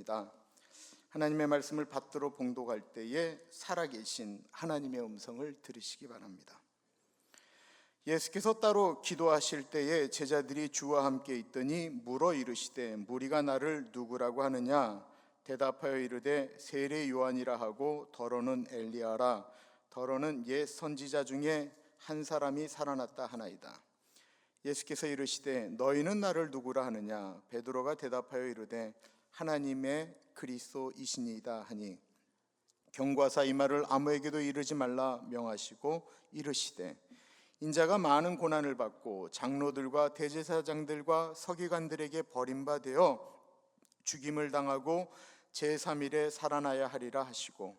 있습니다. 하나님의 말씀을 받들어 봉독할 때에 살아계신 하나님의 음성을 들으시기 바랍니다. 예수께서 따로 기도하실 때에 제자들이 주와 함께 있더니 물어 이르시되 무리가 나를 누구라고 하느냐? 대답하여 이르되 세례 요한이라 하고 더러는 엘리야라, 더러는 옛 선지자 중에 한 사람이 살아났다 하나이다. 예수께서 이르시되 너희는 나를 누구라 하느냐? 베드로가 대답하여 이르되 하나님의 그리스도이시니이다 하니, 경과사 이 말을 아무에게도 이르지 말라 명하시고 이르시되 인자가 많은 고난을 받고 장로들과 대제사장들과 서기관들에게 버림받아 죽임을 당하고 제3일에 살아나야 하리라 하시고,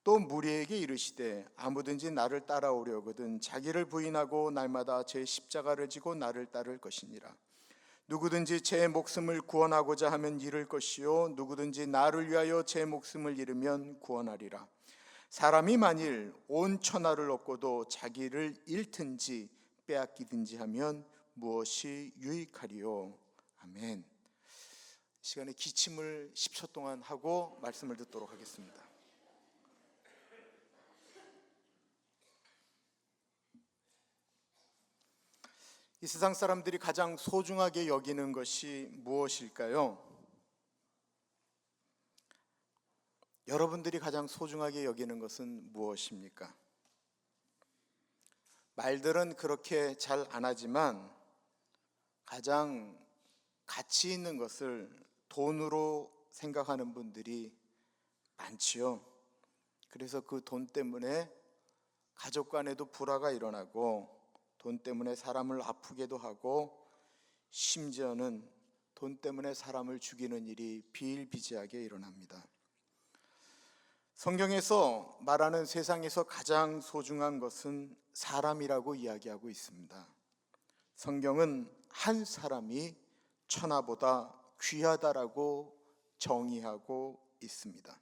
또 무리에게 이르시되 아무든지 나를 따라오려거든 자기를 부인하고 날마다 제 십자가를 지고 나를 따를 것이니라. 누구든지 제 목숨을 구원하고자 하면 잃을 것이요 누구든지 나를 위하여 제 목숨을 잃으면 구원하리라. 사람이 만일 온 천하를 얻고도 자기를 잃든지 빼앗기든지 하면 무엇이 유익하리요? 아멘. 시간에 기침을 10초 동안 하고 말씀을 듣도록 하겠습니다. 이 세상 사람들이 가장 소중하게 여기는 것이 무엇일까요? 여러분들이 가장 소중하게 여기는 것은 무엇입니까? 말들은 그렇게 잘 안 하지만 가장 가치 있는 것을 돈으로 생각하는 분들이 많지요. 그래서 그 돈 때문에 가족 간에도 불화가 일어나고, 돈 때문에 사람을 아프게도 하고, 심지어는 돈 때문에 사람을 죽이는 일이 비일비재하게 일어납니다. 성경에서 말하는 세상에서 가장 소중한 것은 사람이라고 이야기하고 있습니다. 성경은 한 사람이 천하보다 귀하다라고 정의하고 있습니다.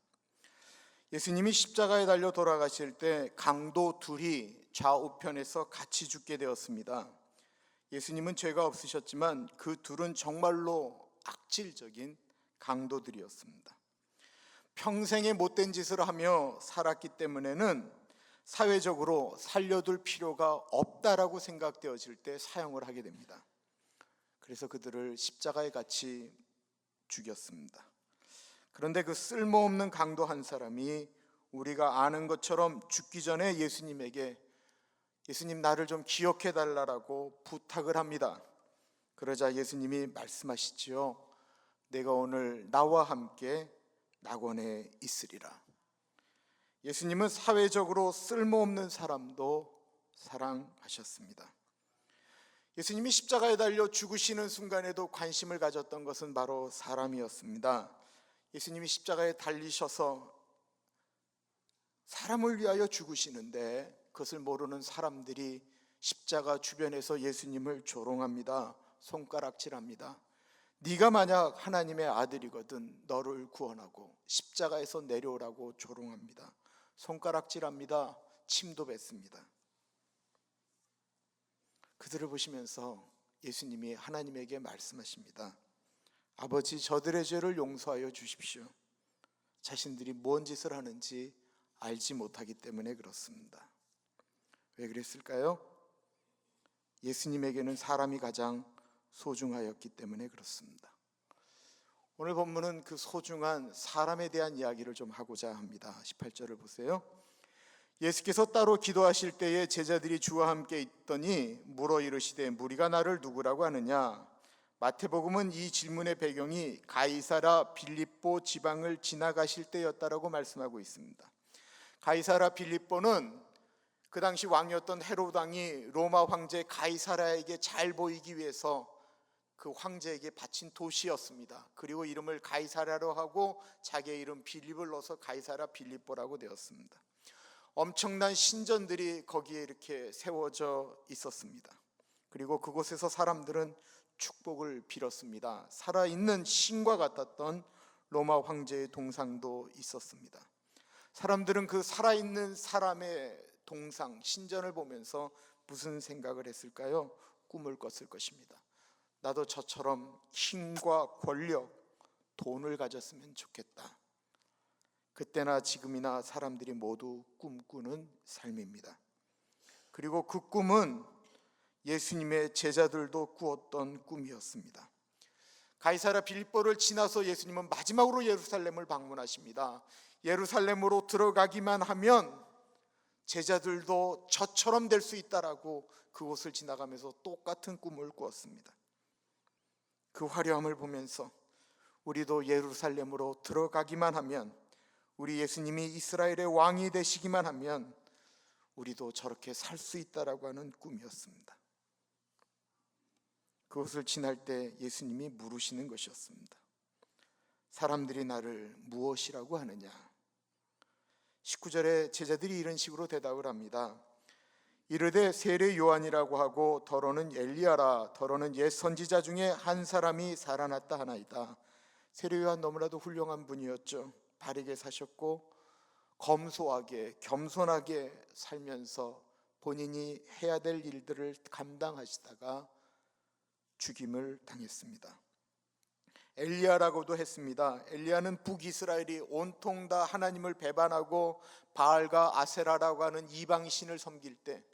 예수님이 십자가에 달려 돌아가실 때 강도 둘이 좌우편에서 같이 죽게 되었습니다. 예수님은 죄가 없으셨지만 그 둘은 정말로 악질적인 강도들이었습니다. 평생에 못된 짓을 하며 살았기 때문에는 사회적으로 살려둘 필요가 없다라고 생각되어질 때 사형을 하게 됩니다. 그래서 그들을 십자가에 같이 죽였습니다. 그런데 그 쓸모없는 강도 한 사람이 우리가 아는 것처럼 죽기 전에 예수님에게 예수님 나를 좀 기억해 달라고 부탁을 합니다. 그러자 예수님이 말씀하시지요. 내가 오늘 나와 함께 낙원에 있으리라. 예수님은 사회적으로 쓸모없는 사람도 사랑하셨습니다. 예수님이 십자가에 달려 죽으시는 순간에도 관심을 가졌던 것은 바로 사람이었습니다. 예수님이 십자가에 달리셔서 사람을 위하여 죽으시는데 그것을 모르는 사람들이 십자가 주변에서 예수님을 조롱합니다. 손가락질합니다. 네가 만약 하나님의 아들이거든 너를 구원하고 십자가에서 내려오라고 조롱합니다. 손가락질합니다. 침도 뱉습니다. 그들을 보시면서 예수님이 하나님에게 말씀하십니다. 아버지, 저들의 죄를 용서하여 주십시오. 자신들이 뭔 짓을 하는지 알지 못하기 때문에 그렇습니다. 왜 그랬을까요? 예수님에게는 사람이 가장 소중하였기 때문에 그렇습니다. 오늘 본문은 그 소중한 사람에 대한 이야기를 좀 하고자 합니다. 18절을 보세요. 예수께서 따로 기도하실 때에 제자들이 주와 함께 있더니 물어 이르시되 무리가 나를 누구라고 하느냐? 마태복음은 이 질문의 배경이 가이사라 빌립보 지방을 지나가실 때였다라고 말씀하고 있습니다. 가이사라 빌립보는 그 당시 왕이었던 헤로드 왕이 로마 황제 가이사라에게 잘 보이기 위해서 그 황제에게 바친 도시였습니다. 그리고 이름을 가이사라로 하고 자기의 이름 빌립을 넣어서 가이사라 빌립보라고 되었습니다. 엄청난 신전들이 거기에 이렇게 세워져 있었습니다. 그리고 그곳에서 사람들은 축복을 빌었습니다. 살아있는 신과 같았던 로마 황제의 동상도 있었습니다. 사람들은 그 살아있는 사람의 동상, 신전을 보면서 무슨 생각을 했을까요? 꿈을 꿨을 것입니다. 나도 저처럼 힘과 권력, 돈을 가졌으면 좋겠다. 그때나 지금이나 사람들이 모두 꿈꾸는 삶입니다. 그리고 그 꿈은 예수님의 제자들도 꾸었던 꿈이었습니다. 가이사랴 빌립보를 지나서 예수님은 마지막으로 예루살렘을 방문하십니다. 예루살렘으로 들어가기만 하면 제자들도 저처럼 될 수 있다라고 그곳을 지나가면서 똑같은 꿈을 꾸었습니다. 그 화려함을 보면서 우리도 예루살렘으로 들어가기만 하면, 우리 예수님이 이스라엘의 왕이 되시기만 하면 우리도 저렇게 살 수 있다라고 하는 꿈이었습니다. 그것을 지날 때 예수님이 물으시는 것이었습니다. 사람들이 나를 무엇이라고 하느냐? 19절에 제자들이 이런 식으로 대답을 합니다. 이르되 세례 요한이라고 하고 더러는 엘리야라, 더러는 옛 선지자 중에 한 사람이 살아났다 하나이다. 세례 요한 너무나도 훌륭한 분이었죠. 바르게 사셨고 검소하게 겸손하게 살면서 본인이 해야 될 일들을 감당하시다가 죽임을 당했습니다. 엘리야라고도 했습니다. 엘리야는 북이스라엘이 온통 다 하나님을 배반하고 바알과 아세라라고 하는 이방신을 섬길 때,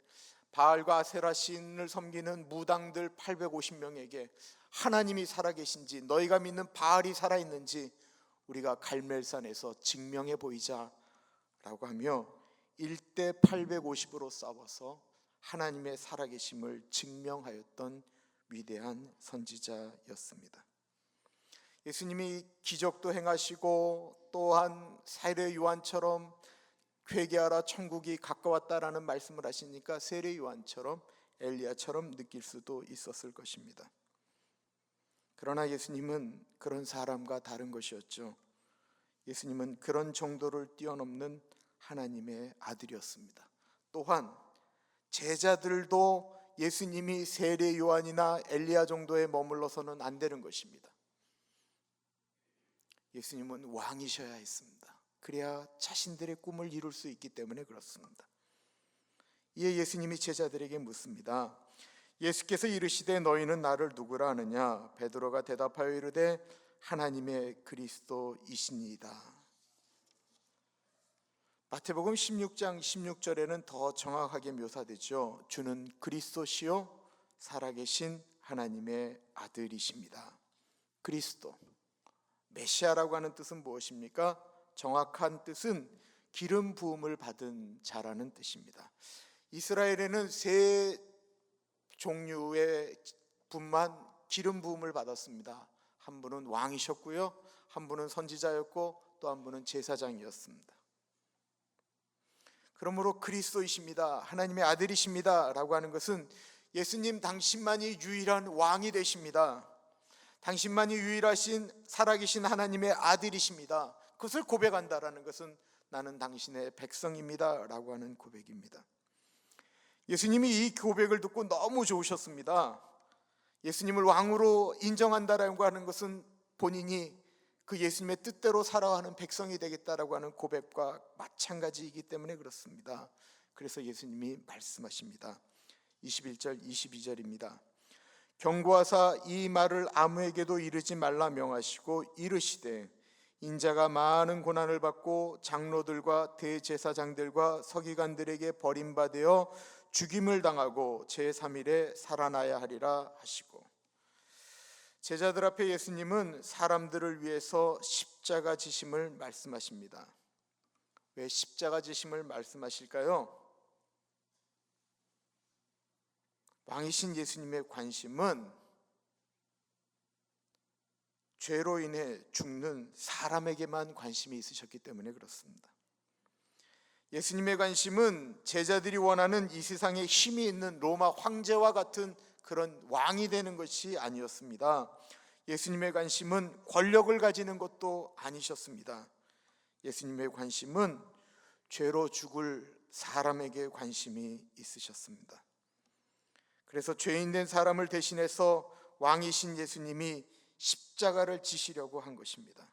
바알과 아세라 신을 섬기는 무당들 850명에게 하나님이 살아계신지, 너희가 믿는 바알이 살아있는지 우리가 갈멜산에서 증명해 보이자 라고 하며 1대 850으로 싸워서 하나님의 살아계심을 증명하였던 위대한 선지자였습니다. 예수님이 기적도 행하시고 또한 세례 요한처럼 회개하라 천국이 가까웠다라는 말씀을 하시니까 세례 요한처럼 엘리야처럼 느낄 수도 있었을 것입니다. 그러나 예수님은 그런 사람과 다른 것이었죠. 예수님은 그런 정도를 뛰어넘는 하나님의 아들이었습니다. 또한 제자들도 예수님이 세례 요한이나 엘리야 정도에 머물러서는 안 되는 것입니다. 예수님은 왕이셔야 했습니다. 그래야 자신들의 꿈을 이룰 수 있기 때문에 그렇습니다. 이에 예수님이 제자들에게 묻습니다. 예수께서 이르시되 너희는 나를 누구라 하느냐? 베드로가 대답하여 이르되 하나님의 그리스도이시니이다. 마태복음 16장 16절에는 더 정확하게 묘사되죠. 주는 그리스도시요 살아계신 하나님의 아들이십니다. 그리스도, 메시아라고 하는 뜻은 무엇입니까? 정확한 뜻은 기름 부음을 받은 자라는 뜻입니다. 이스라엘에는 세 종류의 분만 기름 부음을 받았습니다. 한 분은 왕이셨고요, 한 분은 선지자였고 또 한 분은 제사장이었습니다. 그러므로 그리스도이십니다, 하나님의 아들이십니다 라고 하는 것은 예수님 당신만이 유일한 왕이 되십니다. 당신만이 유일하신 살아계신 하나님의 아들이십니다. 그것을 고백한다라는 것은 나는 당신의 백성입니다 라고 하는 고백입니다. 예수님이 이 고백을 듣고 너무 좋으셨습니다. 예수님을 왕으로 인정한다라고 하는 것은 본인이 그 예수님의 뜻대로 살아가는 백성이 되겠다라고 하는 고백과 마찬가지이기 때문에 그렇습니다. 그래서 예수님이 말씀하십니다. 21절 22절입니다. 경고하사 이 말을 아무에게도 이르지 말라 명하시고 이르시되 인자가 많은 고난을 받고 장로들과 대제사장들과 서기관들에게 버림받아 죽임을 당하고 제3일에 살아나야 하리라 하시고, 제자들 앞에 예수님은 사람들을 위해서 십자가 지심을 말씀하십니다. 왜 십자가 지심을 말씀하실까요? 왕이신 예수님의 관심은 죄로 인해 죽는 사람에게만 관심이 있으셨기 때문에 그렇습니다. 예수님의 관심은 제자들이 원하는 이 세상에 힘이 있는 로마 황제와 같은 그런 왕이 되는 것이 아니었습니다. 예수님의 관심은 권력을 가지는 것도 아니셨습니다. 예수님의 관심은 죄로 죽을 사람에게 관심이 있으셨습니다. 그래서 죄인 된 사람을 대신해서 왕이신 예수님이 십자가를 지시려고 한 것입니다.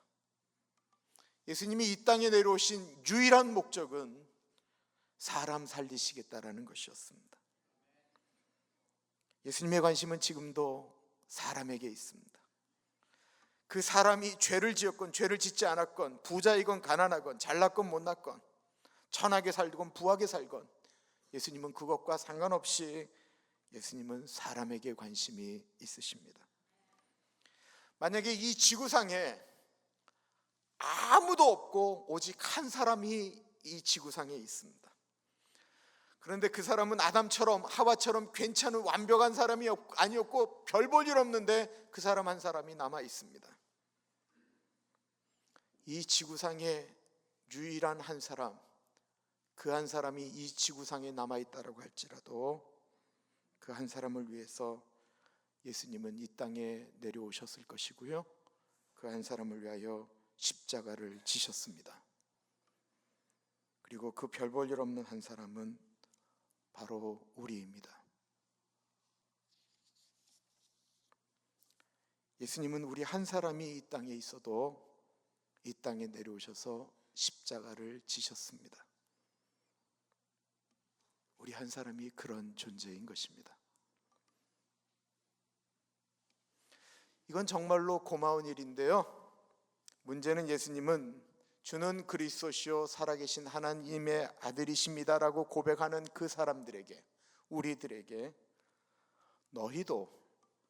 예수님이 이 땅에 내려오신 유일한 목적은 사람 살리시겠다라는 것이었습니다. 예수님의 관심은 지금도 사람에게 있습니다. 그 사람이 죄를 지었건 죄를 짓지 않았건, 부자이건 가난하건, 잘났건 못났건, 천하게 살건 부하게 살건, 예수님은 그것과 상관없이 예수님은 사람에게 관심이 있으십니다. 만약에 이 지구상에 아무도 없고 오직 한 사람이 이 지구상에 있습니다. 그런데 그 사람은 아담처럼 하와처럼 괜찮은 완벽한 사람이 아니었고 별 볼 일 없는데 그 사람 한 사람이 남아 있습니다. 이 지구상에 유일한 한 사람, 그 한 사람이 이 지구상에 남아 있다라고 할지라도 그 한 사람을 위해서 예수님은 이 땅에 내려오셨을 것이고요, 그 한 사람을 위하여 십자가를 지셨습니다. 그리고 그 별 볼 일 없는 한 사람은 바로 우리입니다. 예수님은 우리 한 사람이 이 땅에 있어도 이 땅에 내려오셔서 십자가를 지셨습니다. 우리 한 사람이 그런 존재인 것입니다. 이건 정말로 고마운 일인데요, 문제는 예수님은 주는 그리스도시요 살아계신 하나님의 아들이십니다라고 고백하는 그 사람들에게, 우리들에게 너희도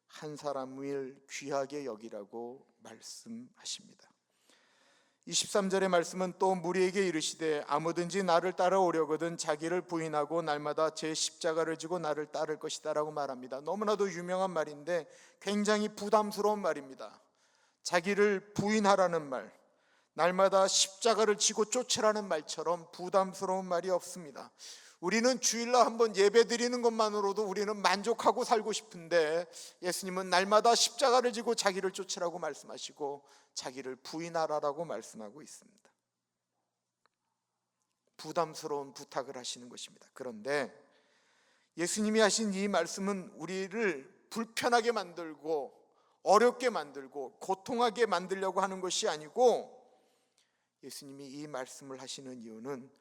한 사람을 귀하게 여기라고 말씀하십니다. 23절의 말씀은 또 무리에게 이르시되 아무든지 나를 따라오려거든 자기를 부인하고 날마다 제 십자가를 지고 나를 따를 것이다 라고 말합니다. 너무나도 유명한 말인데 굉장히 부담스러운 말입니다. 자기를 부인하라는 말, 날마다 십자가를 지고 쫓으라는 말처럼 부담스러운 말이 없습니다. 우리는 주일날 한번 예배 드리는 것만으로도 우리는 만족하고 살고 싶은데 예수님은 날마다 십자가를 지고 자기를 쫓으라고 말씀하시고 자기를 부인하라라고 말씀하고 있습니다. 부담스러운 부탁을 하시는 것입니다. 그런데 예수님이 하신 이 말씀은 우리를 불편하게 만들고 어렵게 만들고 고통하게 만들려고 하는 것이 아니고, 예수님이 이 말씀을 하시는 이유는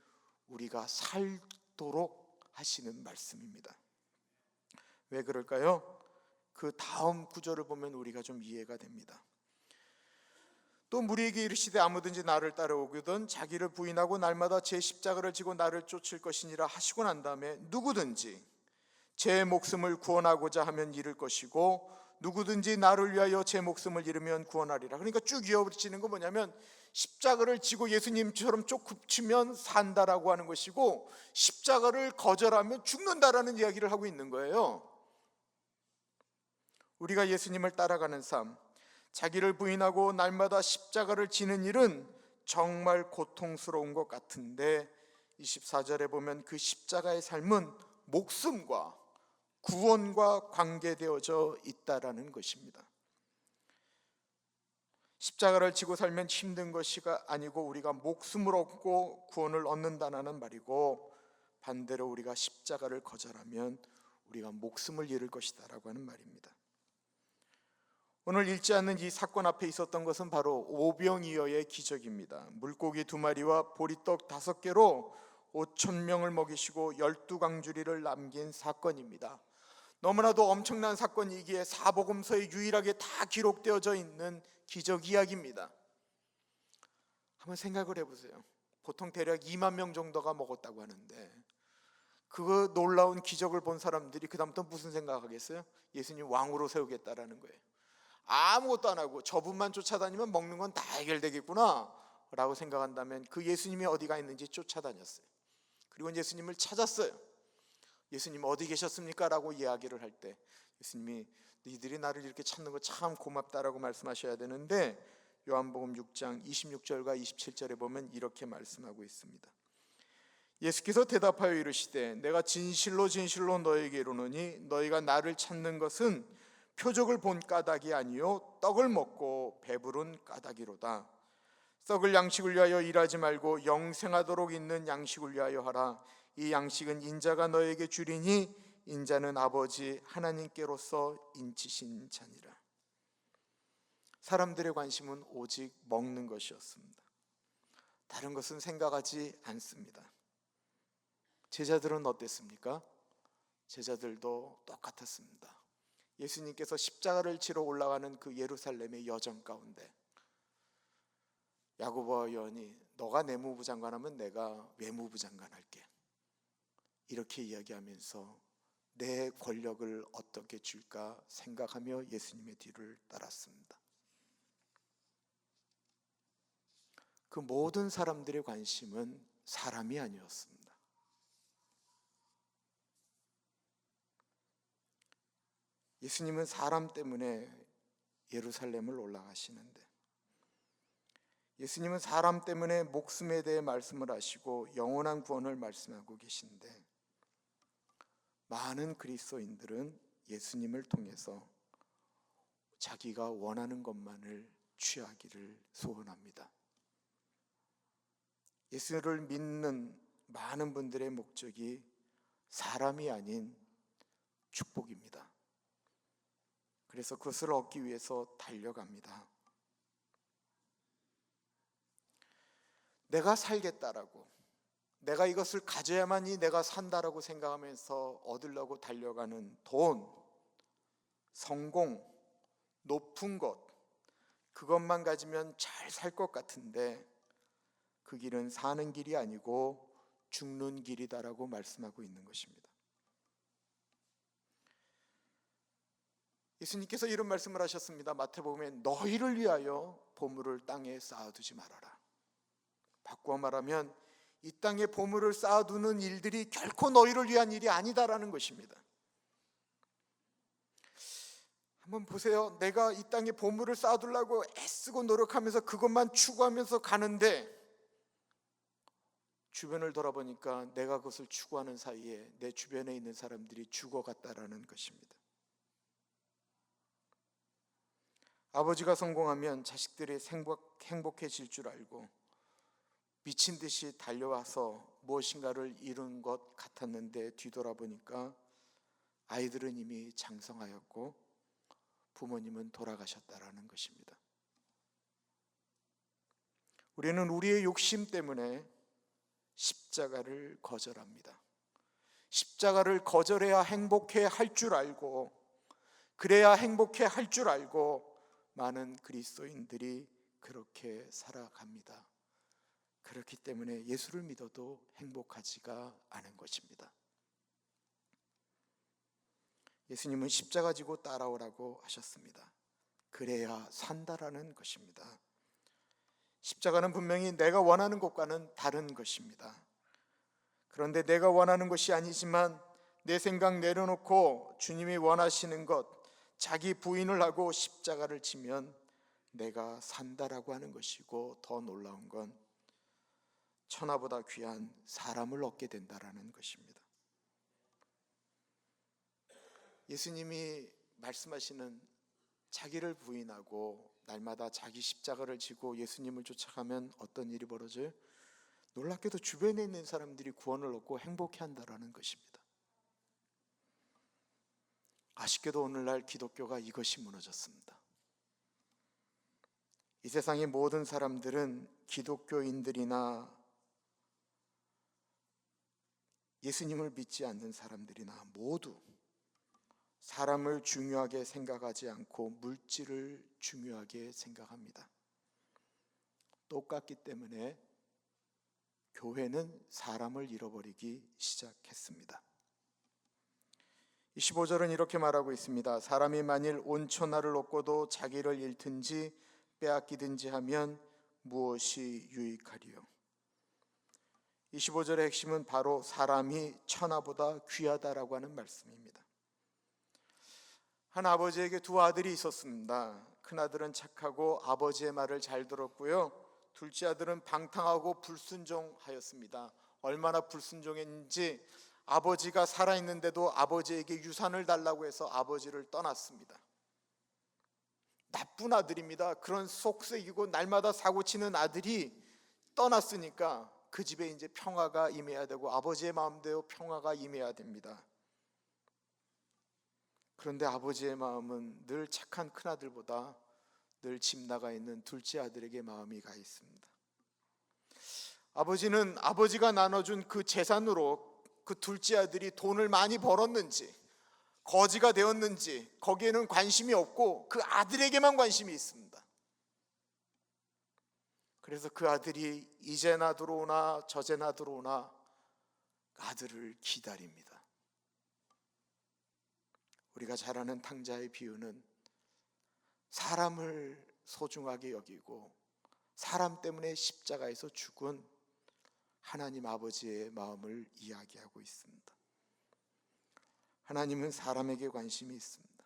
우리가 살도록 하시는 말씀입니다. 왜 그럴까요? 그 다음 구절을 보면 우리가 좀 이해가 됩니다. 또 무리에게 이르시되 아무든지 나를 따라오거든 자기를 부인하고 날마다 제 십자가를 지고 나를 쫓을 것이니라 하시고 난 다음에 누구든지 제 목숨을 구원하고자 하면 잃을 것이고 누구든지 나를 위하여 제 목숨을 잃으면 구원하리라. 그러니까 쭉 이어지는 건 뭐냐면 십자가를 지고 예수님처럼 쭉 굽히면 산다라고 하는 것이고 십자가를 거절하면 죽는다라는 이야기를 하고 있는 거예요. 우리가 예수님을 따라가는 삶, 자기를 부인하고 날마다 십자가를 지는 일은 정말 고통스러운 것 같은데 24절에 보면 그 십자가의 삶은 목숨과 구원과 관계되어져 있다라는 것입니다. 십자가를 지고 살면 힘든 것이 아니고 우리가 목숨을 얻고 구원을 얻는다는 말이고, 반대로 우리가 십자가를 거절하면 우리가 목숨을 잃을 것이다 라고 하는 말입니다. 오늘 읽지 않는 이 사건 앞에 있었던 것은 바로 오병이어의 기적입니다. 물고기 2마리와 보리떡 5개로 5,000명을 먹이시고 12강주리를 남긴 사건입니다. 너무나도 엄청난 사건이기에 사복음서에 유일하게 다 기록되어져 있는 기적 이야기입니다. 한번 생각을 해보세요. 보통 대략 2만 명 정도가 먹었다고 하는데 그 놀라운 기적을 본 사람들이 그 다음부터 무슨 생각하겠어요? 예수님 왕으로 세우겠다라는 거예요. 아무것도 안 하고 저분만 쫓아다니면 먹는 건 다 해결되겠구나 라고 생각한다면 그 예수님이 어디가 있는지 쫓아다녔어요. 그리고 예수님을 찾았어요. 예수님 어디 계셨습니까? 라고 이야기를 할 때 예수님이 너희들이 나를 이렇게 찾는 거 참 고맙다라고 말씀하셔야 되는데, 요한복음 6장 26절과 27절에 보면 이렇게 말씀하고 있습니다. 예수께서 대답하여 이르시되 내가 진실로 진실로 너에게 이르노니 너희가 나를 찾는 것은 표적을 본 까닭이 아니요 떡을 먹고 배부른 까닭이로다. 썩을 양식을 위하여 일하지 말고 영생하도록 있는 양식을 위하여 하라. 이 양식은 인자가 너에게 주리니 인자는 아버지 하나님께로서 인치신 자니라. 사람들의 관심은 오직 먹는 것이었습니다. 다른 것은 생각하지 않습니다. 제자들은 어땠습니까? 제자들도 똑같았습니다. 예수님께서 십자가를 지러 올라가는 그 예루살렘의 여정 가운데 야고보와 요한이 너가 내무부 장관하면 내가 외무부 장관 할게, 이렇게 이야기하면서 내 권력을 어떻게 줄까 생각하며 예수님의 뒤를 따랐습니다. 그 모든 사람들의 관심은 사람이 아니었습니다. 예수님은 사람 때문에 예루살렘을 올라가시는데, 예수님은 사람 때문에 목숨에 대해 말씀을 하시고 영원한 구원을 말씀하고 계신데, 많은 그리스도인들은 예수님을 통해서 자기가 원하는 것만을 취하기를 소원합니다. 예수를 믿는 많은 분들의 목적이 사람이 아닌 축복입니다. 그래서 그것을 얻기 위해서 달려갑니다. 내가 살겠다라고, 내가 이것을 가져야만이 내가 산다라고 생각하면서 얻으려고 달려가는 돈, 성공, 높은 것, 그것만 가지면 잘 살 것 같은데 그 길은 사는 길이 아니고 죽는 길이다라고 말씀하고 있는 것입니다. 예수님께서 이런 말씀을 하셨습니다. 마태복음에 너희를 위하여 보물을 땅에 쌓아두지 말아라. 바꾸어 말하면 이 땅에 보물을 쌓아두는 일들이 결코 너희를 위한 일이 아니다라는 것입니다. 한번 보세요. 내가 이 땅에 보물을 쌓아두려고 애쓰고 노력하면서 그것만 추구하면서 가는데 주변을 돌아보니까 내가 그것을 추구하는 사이에 내 주변에 있는 사람들이 죽어갔다라는 것입니다. 아버지가 성공하면 자식들이 행복해질 줄 알고 미친 듯이 달려와서 무엇인가를 이룬 것 같았는데 뒤돌아보니까 아이들은 이미 장성하였고 부모님은 돌아가셨다라는 것입니다. 우리는 우리의 욕심 때문에 십자가를 거절합니다. 십자가를 거절해야 행복해 할 줄 알고, 그래야 행복해 할 줄 알고 많은 그리스도인들이 그렇게 살아갑니다. 그렇기 때문에 예수를 믿어도 행복하지가 않은 것입니다. 예수님은 십자가 지고 따라오라고 하셨습니다. 그래야 산다라는 것입니다. 십자가는 분명히 내가 원하는 것과는 다른 것입니다. 그런데 내가 원하는 것이 아니지만 내 생각 내려놓고 주님이 원하시는 것, 자기 부인을 하고 십자가를 지면 내가 산다라고 하는 것이고, 더 놀라운 건 천하보다 귀한 사람을 얻게 된다라는 것입니다. 예수님이 말씀하시는 자기를 부인하고 날마다 자기 십자가를 지고 예수님을 쫓아가면 어떤 일이 벌어져요? 놀랍게도 주변에 있는 사람들이 구원을 얻고 행복해한다라는 것입니다. 아쉽게도 오늘날 기독교가 이것이 무너졌습니다. 이 세상의 모든 사람들은 기독교인들이나 예수님을 믿지 않는 사람들이나 모두 사람을 중요하게 생각하지 않고 물질을 중요하게 생각합니다. 똑같기 때문에 교회는 사람을 잃어버리기 시작했습니다. 25절은 이렇게 말하고 있습니다. 사람이 만일 온 천하를 얻고도 자기를 잃든지 빼앗기든지 하면 무엇이 유익하리요? 25절의 핵심은 바로 사람이 천하보다 귀하다라고 하는 말씀입니다. 한 아버지에게 두 아들이 있었습니다. 큰아들은 착하고 아버지의 말을 잘 들었고요, 둘째 아들은 방탕하고 불순종하였습니다. 얼마나 불순종했는지 아버지가 살아있는데도 아버지에게 유산을 달라고 해서 아버지를 떠났습니다. 나쁜 아들입니다. 그런 속색이고 날마다 사고치는 아들이 떠났으니까 그 집에 이제 평화가 임해야 되고 아버지의 마음대로 평화가 임해야 됩니다. 그런데 아버지의 마음은 늘 착한 큰아들보다 늘 집 나가 있는 둘째 아들에게 마음이 가 있습니다. 아버지는 아버지가 나눠준 그 재산으로 그 둘째 아들이 돈을 많이 벌었는지, 거지가 되었는지 거기에는 관심이 없고 그 아들에게만 관심이 있습니다. 그래서 그 아들이 이제나 들어오나 저제나 들어오나 아들을 기다립니다. 우리가 잘 아는 탕자의 비유는 사람을 소중하게 여기고 사람 때문에 십자가에서 죽은 하나님 아버지의 마음을 이야기하고 있습니다. 하나님은 사람에게 관심이 있습니다.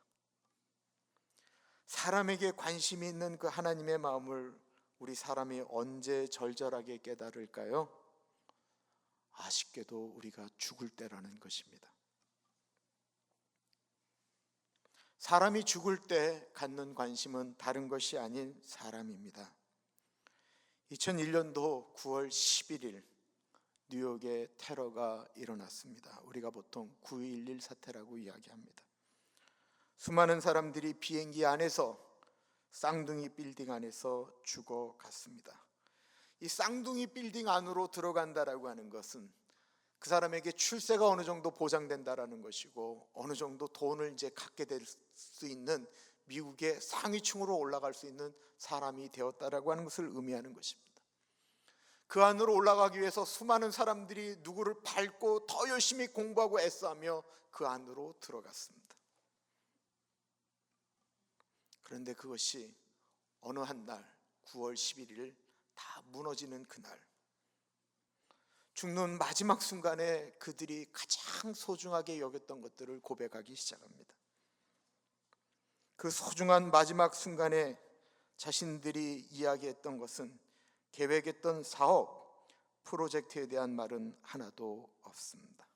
사람에게 관심이 있는 그 하나님의 마음을 우리 사람이 언제 절절하게 깨달을까요? 아쉽게도 우리가 죽을 때라는 것입니다. 사람이 죽을 때 갖는 관심은 다른 것이 아닌 사람입니다. 2001년도 9월 11일 뉴욕에 테러가 일어났습니다. 우리가 보통 9.11 사태라고 이야기합니다. 수많은 사람들이 비행기 안에서 쌍둥이 빌딩 안에서 죽어갔습니다. 이 쌍둥이 빌딩 안으로 들어간다라고 하는 것은 그 사람에게 출세가 어느 정도 보장된다라는 것이고 어느 정도 돈을 이제 갖게 될 수 있는 미국의 상위층으로 올라갈 수 있는 사람이 되었다라고 하는 것을 의미하는 것입니다. 그 안으로 올라가기 위해서 수많은 사람들이 누구를 밟고 더 열심히 공부하고 애써하며 그 안으로 들어갔습니다. 그런데 그것이 어느 한 날 9월 11일 다 무너지는 그날, 죽는 마지막 순간에 그들이 가장 소중하게 여겼던 것들을 고백하기 시작합니다. 그 소중한 마지막 순간에 자신들이 이야기했던 것은 계획했던 사업, 프로젝트에 대한 말은 하나도 없습니다.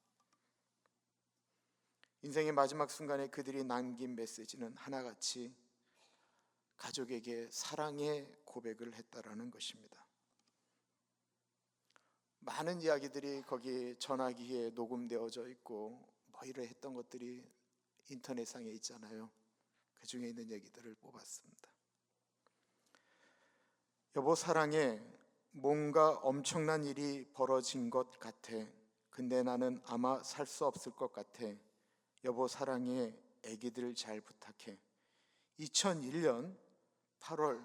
인생의 마지막 순간에 그들이 남긴 메시지는 하나같이 가족에게 사랑의 고백을 했다라는 것입니다. 많은 이야기들이 거기 전화기에 녹음되어져 있고 뭐 이래 했던 것들이 인터넷상에 있잖아요. 그 중에 있는 얘기들을 뽑았습니다. 여보 사랑해, 뭔가 엄청난 일이 벌어진 것 같아. 근데 나는 아마 살 수 없을 것 같아. 여보 사랑해, 애기들 잘 부탁해. 2001년 8월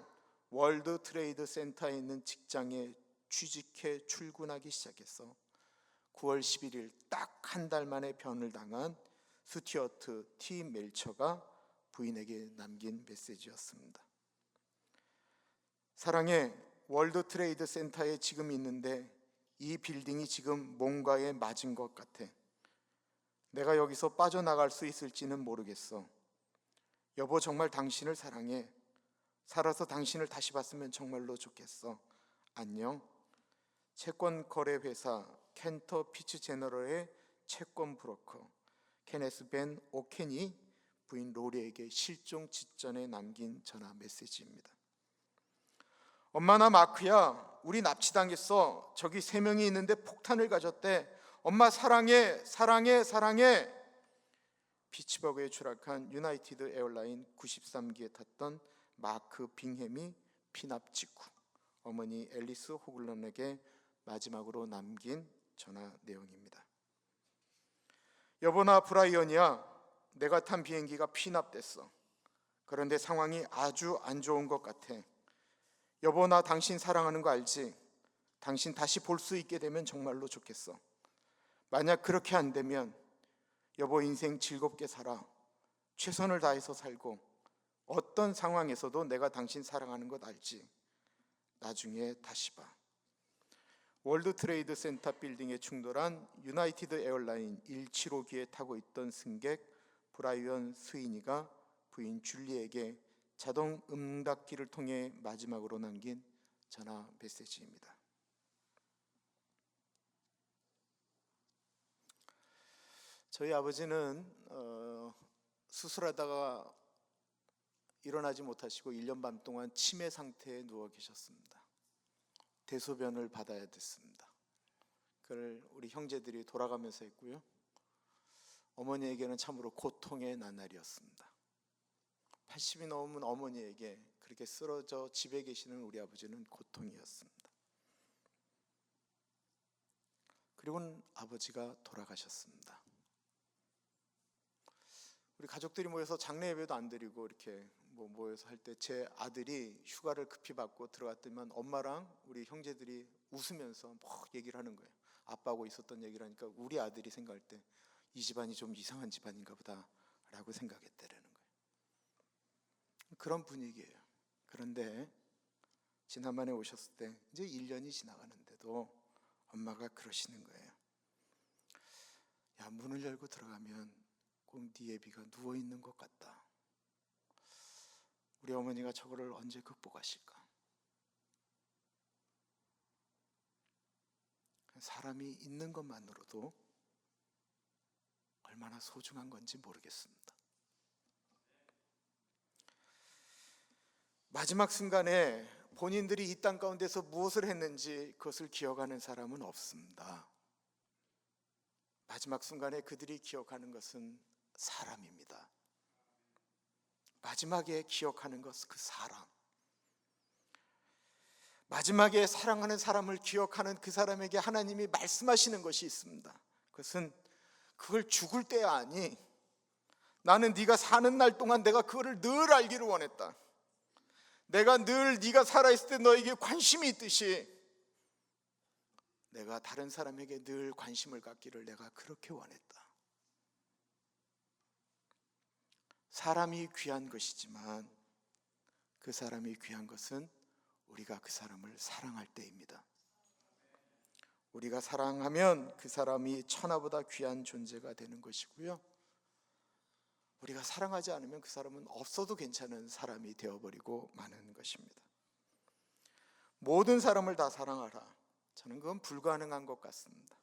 월드 트레이드 센터에 있는 직장에 취직해 출근하기 시작해서 9월 11일 딱 한 달 만에 변을 당한 스튜어트 T 멜처가 부인에게 남긴 메시지였습니다. 사랑해, 월드 트레이드 센터에 지금 있는데 이 빌딩이 지금 뭔가에 맞은 것 같아. 내가 여기서 빠져나갈 수 있을지는 모르겠어. 여보 정말 당신을 사랑해. 살아서 당신을 다시 봤으면 정말로 좋겠어. 안녕. 채권 거래 회사 켄터 피츠 제너럴의 채권 브로커 케네스 벤 오켄이 부인 로리에게 실종 직전에 남긴 전화 메시지입니다. 엄마 나 마크야. 우리 납치당했어. 저기 3명이 있는데 폭탄을 가졌대. 엄마 사랑해 사랑해 사랑해. 피츠버그에 추락한 유나이티드 에어라인 93기에 탔던 마크 빙햄이 피납 직후 어머니 앨리스 호글런에게 마지막으로 남긴 전화 내용입니다. 여보 나 브라이언이야. 내가 탄 비행기가 피납됐어. 그런데 상황이 아주 안 좋은 것 같아. 여보 나 당신 사랑하는 거 알지? 당신 다시 볼 수 있게 되면 정말로 좋겠어. 만약 그렇게 안 되면 여보 인생 즐겁게 살아. 최선을 다해서 살고 어떤 상황에서도 내가 당신 사랑하는 것 알지? 나중에 다시 봐. 월드 트레이드 센터 빌딩에 충돌한 유나이티드 에어라인 175기에 타고 있던 승객 브라이언 스위니가 부인 줄리에게 자동 응답기를 통해 마지막으로 남긴 전화 메시지입니다. 저희 아버지는 수술하다가 일어나지 못하시고 1년 반 동안 치매 상태에 누워 계셨습니다. 대소변을 받아야 됐습니다. 그걸 우리 형제들이 돌아가면서 했고요. 어머니에게는 참으로 고통의 나날이었습니다. 80이 넘은 어머니에게 그렇게 쓰러져 집에 계시는 우리 아버지는 고통이었습니다. 그리고는 아버지가 돌아가셨습니다. 우리 가족들이 모여서 장례 예배도 안 드리고 이렇게 모여서 할 때 제 아들이 휴가를 급히 받고 들어갔더니만 엄마랑 우리 형제들이 웃으면서 얘기를 하는 거예요. 아빠하고 있었던 얘기를 하니까 우리 아들이 생각할 때 이 집안이 좀 이상한 집안인가 보다 라고 생각했다라는 거예요. 그런 분위기예요. 그런데 지난번에 오셨을 때 이제 1년이 지나가는데도 엄마가 그러시는 거예요. 야, 문을 열고 들어가면 꼭 네 애비가 누워있는 것 같다. 우리 어머니가 저거를 언제 극복하실까? 사람이 있는 것만으로도 얼마나 소중한 건지 모르겠습니다. 마지막 순간에 본인들이 이 땅 가운데서 무엇을 했는지 그것을 기억하는 사람은 없습니다. 마지막 순간에 그들이 기억하는 것은 사람입니다. 마지막에 기억하는 것, 그 사람. 마지막에 사랑하는 사람을 기억하는 그 사람에게 하나님이 말씀하시는 것이 있습니다. 그것은 그걸 죽을 때야 아니, 나는 네가 사는 날 동안 내가 그거를 늘 알기를 원했다. 내가 늘 네가 살아있을 때 너에게 관심이 있듯이 내가 다른 사람에게 늘 관심을 갖기를 내가 그렇게 원했다. 사람이 귀한 것이지만 그 사람이 귀한 것은 우리가 그 사람을 사랑할 때입니다. 우리가 사랑하면 그 사람이 천하보다 귀한 존재가 되는 것이고요, 우리가 사랑하지 않으면 그 사람은 없어도 괜찮은 사람이 되어버리고 마는 것입니다. 모든 사람을 다 사랑하라, 저는 그건 불가능한 것 같습니다.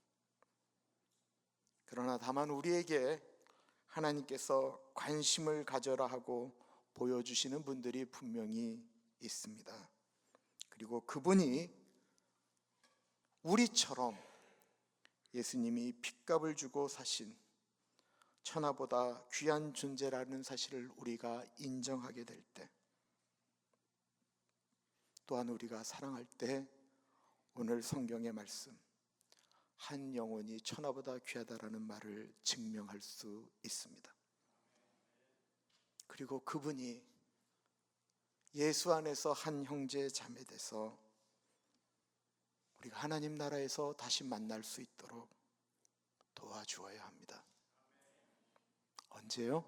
그러나 다만 우리에게 하나님께서 관심을 가져라 하고 보여주시는 분들이 분명히 있습니다. 그리고 그분이 우리처럼 예수님이 핏값을 주고 사신 천하보다 귀한 존재라는 사실을 우리가 인정하게 될 때, 또한 우리가 사랑할 때 오늘 성경의 말씀, 한 영혼이 천하보다 귀하다라는 말을 증명할 수 있습니다. 그리고 그분이 예수 안에서 한 형제 자매 돼서 우리가 하나님 나라에서 다시 만날 수 있도록 도와주어야 합니다. 언제요?